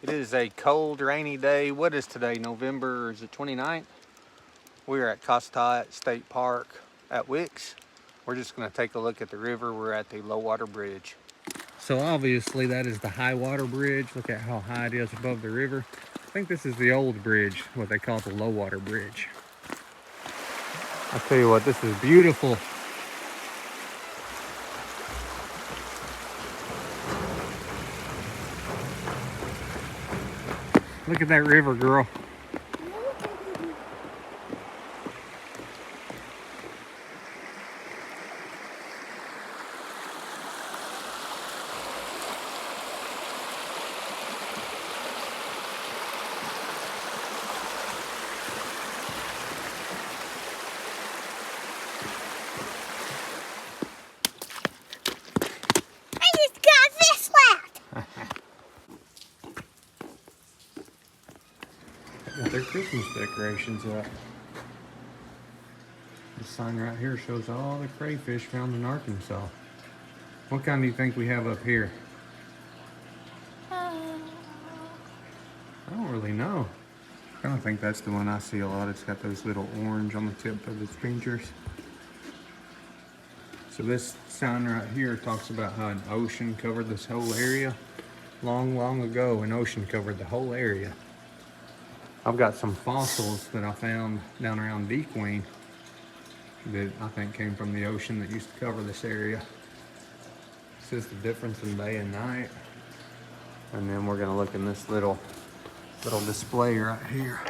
It is a cold, rainy day. What is today? November, is it 29th? We're at Cossatot State Park at Wicks. We're just going to take a look at the river. We're at the low water bridge. So obviously that is the high water bridge. Look at how high it is above the river. I think this is the old bridge, what they call the low water bridge. I'll tell you what, this is beautiful. Look at that river, girl. Got their Christmas decorations up. This sign right here shows all the crayfish found in Arkansas. What kind do you think we have up here? I don't really know. I don't think that's the one I see a lot. It's got those little orange on the tip of its fingers. So this sign right here talks about how an ocean covered this whole area. Long, long ago, an ocean covered the whole area. I've got some fossils that I found down around D-Queen that I think came from the ocean that used to cover this area. This is the difference in day and night. And then we're gonna look in this little display right here.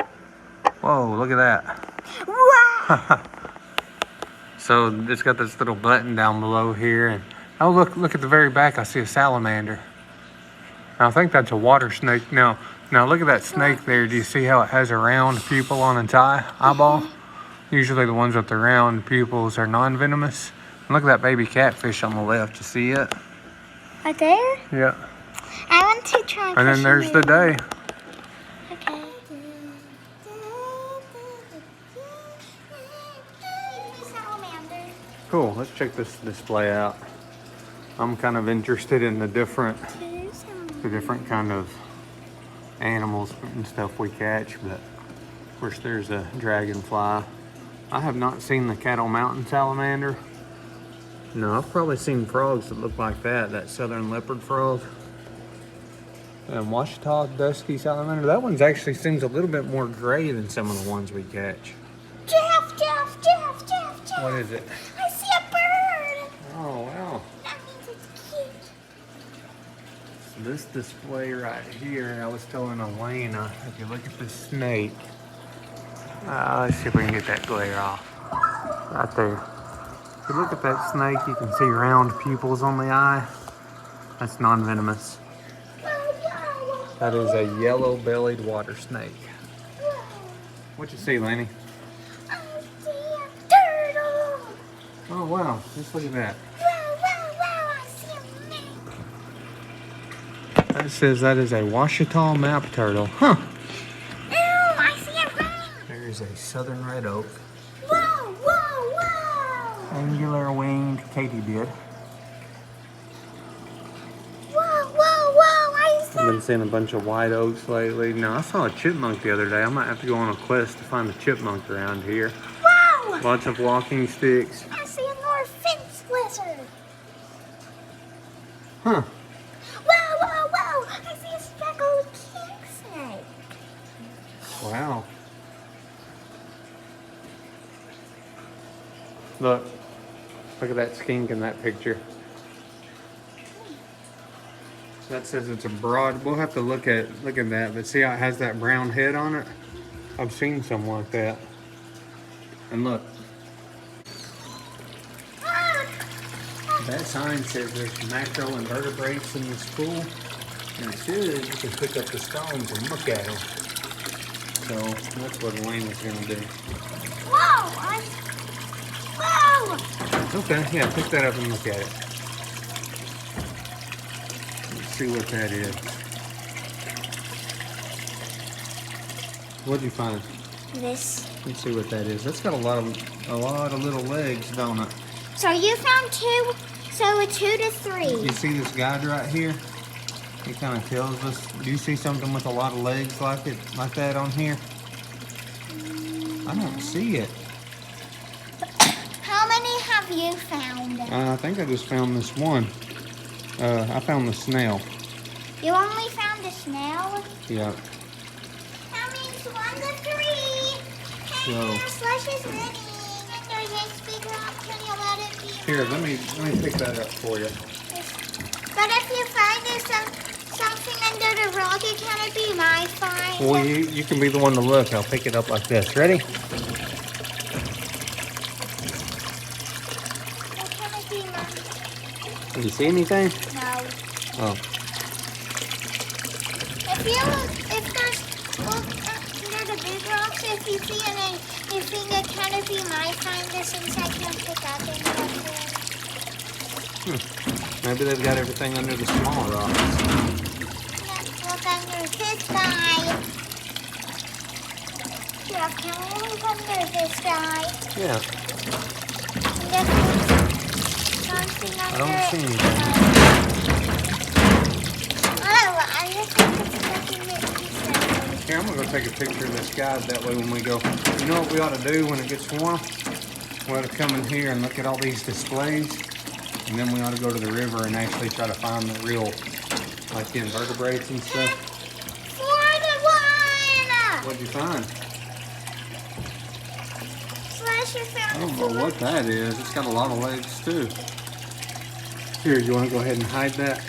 Whoa, look at that. Wow. So it's got this little button down below here. And oh, look at the very back, I see a salamander. I think that's a water snake. Now look at that snake there. Do you see how it has a round pupil on its eyeball? Usually the ones with the round pupils are non-venomous. And look at that baby catfish on the left. You see it? Right there? Yeah. I want to try. And then there's the day. Okay. Cool. Let's check this display out. I'm kind of interested in the different kind of animals and stuff we catch, but of course there's a dragonfly. I have not seen the Cattle Mountain salamander. No, I've probably seen frogs that look like that southern leopard frog. And Cossatot dusky salamander, that one actually seems a little bit more gray than some of the ones we catch. Jeff. What is it? I see a bird. Oh, wow. That means it's cute. So this display right here, I was telling Elena, if you look at this snake, let's see if we can get that glare off. Right there. If you look at that snake, you can see round pupils on the eye. That's non-venomous. That is a yellow-bellied water snake. What you see, Lenny? I see a turtle. Oh, wow. Just look at that. Wow, I see a snake. That says that is a Cossatot map turtle. Huh. I see a bird. There's a southern red oak. Whoa. Angular winged katydid. Whoa, I see. I've been seeing a bunch of white oaks lately. Now, I saw a chipmunk the other day. I might have to go on a quest to find a chipmunk around here. Whoa. Lots of walking sticks. I see a North fence lizard. Huh. Whoa, I see a speckled king snake. Wow. Look at that skink in that picture. That says it's a broad. We'll have to look at that, but see how it has that brown head on it? I've seen some like that. And look. That sign says there's macroinvertebrates in this pool. And it says you can pick up the stones and look at them. So that's what Elaine was gonna do. Whoa. Okay, yeah, pick that up and look at it. Let's see what that is. What'd you find? This. Let's see what that is. That's got a lot of little legs, don't it? So you found two, so a 2 to 3. You see this guide right here? It kind of tells us. Do you see something with a lot of legs like that on here? I don't see it. How many have you found? I think I just found this one. I found the snail. You only found a snail? Yeah. That means 1 to 3. Hey, So- your slush is ready. And there's a big rock. Can you let it be? Here, let me pick that up for you. But if you find there's something under the rock, can it be my find? Well, you can be the one to look. I'll pick it up like this. Ready? Or can it be mine? Do you see anything? No. Oh. If there's look under the big rocks, if you see anything that can it be my find this inside can pick up and Maybe they've got everything under the small rocks. let's look under this guy. Yeah, can we look under this guy? Yeah. And there's something I under don't it. see anything. Oh, I just think it's looking at pieces. Here, I'm gonna go take a picture of this guy. That way, when we go, you know what we ought to do when it gets warm? We ought to come in here and look at all these displays, and then we ought to go to the river and actually try to find the real, like the invertebrates and stuff. 4 to 1. What'd you find? Slash, you I found don't know what that is. It's got a lot of legs too. Here, you want to go ahead and hide that?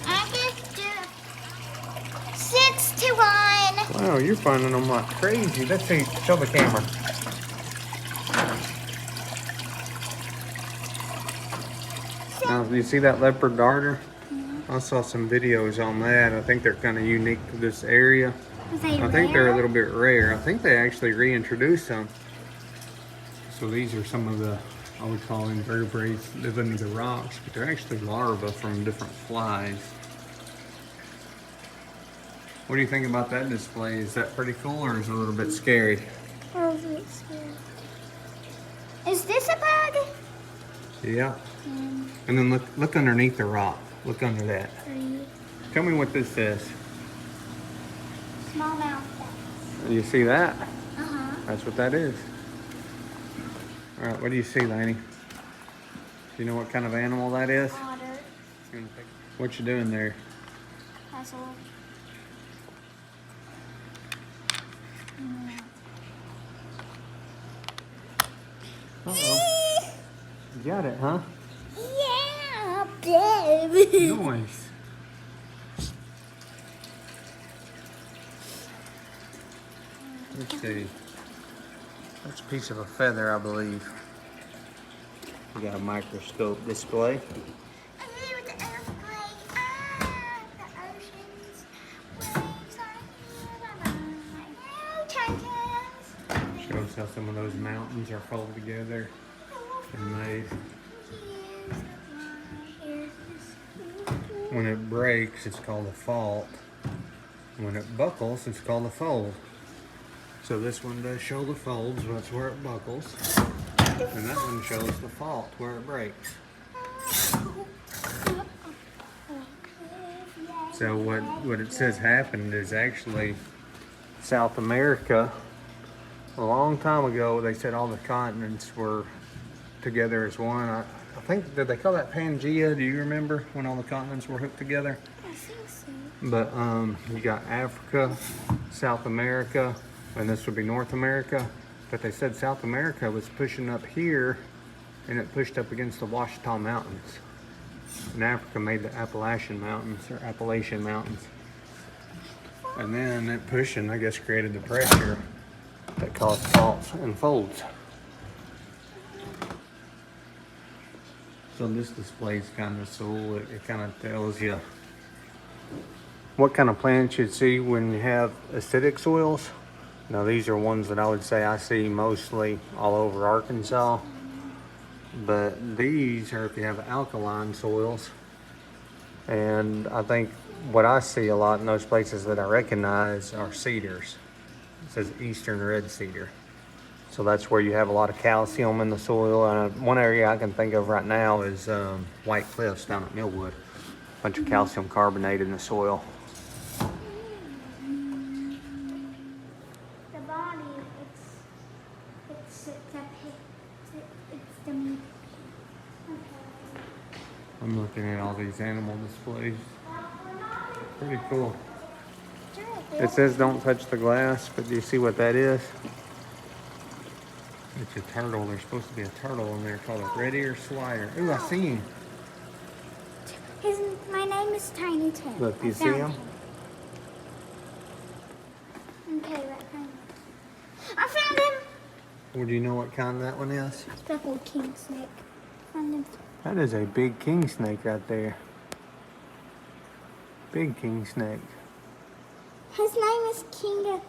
I just do 6 to 1. Wow, you're finding them like crazy. Let's see. Show the camera. Now, do you see that leopard darter? I saw some videos on that. I think they're kind of unique to this area. I think they're a little bit rare. I think they actually reintroduced them. So these are some of the, I would call invertebrates that live under the rocks, but they're actually larvae from different flies. What do you think about that display? Is that pretty cool or is it a little bit scary? Is this a bug? Yeah. And then look underneath the rock. Look under that. Tell me what this says. Smallmouth. You see that? Uh-huh. That's what that is. All right, what do you see, Laney? Do you know what kind of animal that is? Otter. What you doing there? Puzzle. Uh-oh. You got it, huh? Yeah, baby. Nice. Let's see. That's a piece of a feather, I believe. We got a microscope display. Shows how some of those mountains are folded together and made. When it breaks, it's called a fault. When it buckles, it's called a fold. So this one does show the folds, that's where it buckles. And that one shows the fault, where it breaks. So what it says happened is actually South America. A long time ago, they said all the continents were together as one. I think, did they call that Pangea? Do you remember when all the continents were hooked together? I think so. But you got Africa, South America, and this would be North America. But they said South America was pushing up here, and it pushed up against the Ouachita Mountains. And Africa made the Appalachian Mountains, or Appalachian Mountains. And then it pushing, I guess, created the pressure that caused faults and folds. So this display is kind of cool. It kind of tells you what kind of plants you'd see when you have acidic soils. Now these are ones that I would say I see mostly all over Arkansas. But these are if you have alkaline soils. And I think what I see a lot in those places that I recognize are cedars. It says eastern red cedar. So that's where you have a lot of calcium in the soil. One area I can think of right now is White Cliffs down at Millwood. Bunch of calcium carbonate in the soil. The body, it's the meat. Okay. I'm looking at all these animal displays. Pretty cool. It says don't touch the glass, but do you see what that is? It's a turtle. There's supposed to be a turtle in there called a red ear slider. Ooh, I see him. My name is Tiny Tim. Look, you see him? Okay, right kind. I found him. Well, do you know what kind that one is? Speckled king snake. Found him. That is a big king snake right there. Big king snake. His name is Kinga.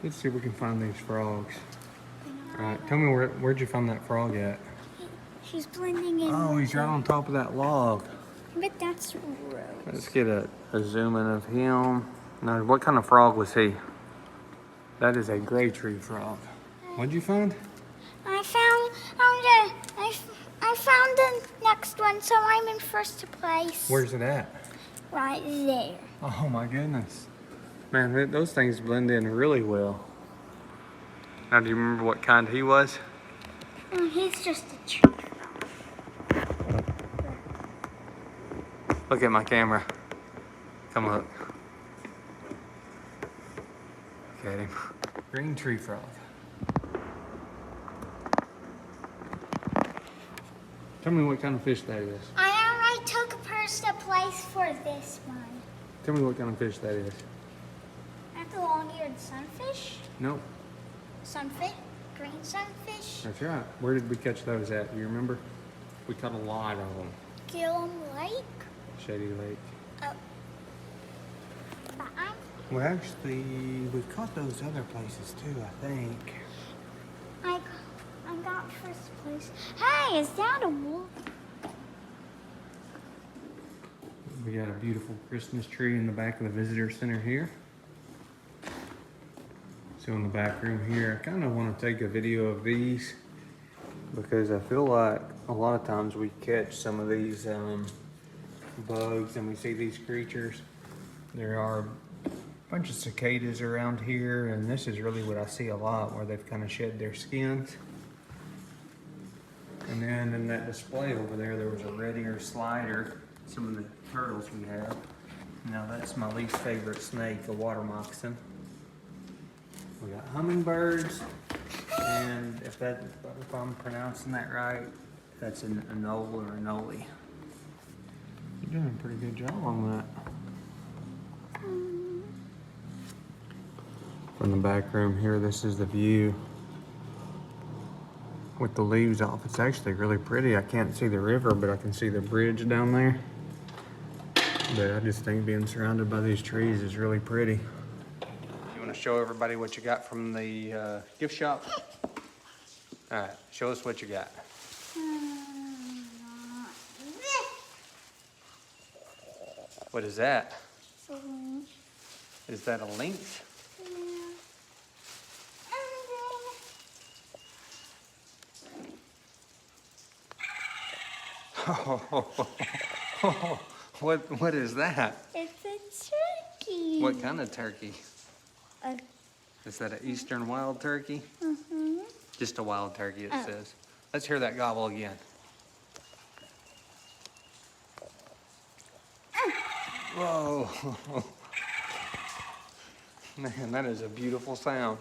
Let's see if we can find these frogs. All right, tell me where'd you find that frog at? He's blending in. Oh, he's right on top of that log. But that's gross. Let's get a zoom in of him. Now, what kind of frog was he? That is a gray tree frog. What'd you find? I found the next one, so I'm in first place. Where's it at? Right there. Oh my goodness. Man, those things blend in really well. Now, do you remember what kind he was? He's just a tree. Look at my camera. Come look. Look at him. Green tree frog. Tell me what kind of fish that is. I already took first place for this one. Tell me what kind of fish that is. That's the long-eared sunfish. Nope. Sunfish? Green sunfish? That's right. Where did we catch those at? Do you remember? We caught a lot of them. Gillum Lake? Shady Lake. Oh. Bye. Well, actually, we caught those other places too, I think. I got first place. Hey, is that a wolf? We got a beautiful Christmas tree in the back of the visitor center here. So in the back room here, I kind of want to take a video of these because I feel like a lot of times we catch some of these bugs and we see these creatures. There are a bunch of cicadas around here, and this is really what I see a lot, where they've kind of shed their skins. And then in that display over there was a red ear slider, some of the turtles we have. Now that's my least favorite snake, a water moccasin. We got hummingbirds, and if I'm pronouncing that right, that's an anole or anole. You're doing a pretty good job on that. From the back room here, this is the view with the leaves off. It's actually really pretty. I can't see the river, but I can see the bridge down there. But I just think being surrounded by these trees is really pretty. You want to show everybody what you got from the gift shop? All right, show us what you got. What is that? Is that a lynx? What is that? It's a turkey. What kind of turkey? A Is that an eastern wild turkey? Mm-hmm. Just a wild turkey, it says. Let's hear that gobble again. Whoa. Man, that is a beautiful sound.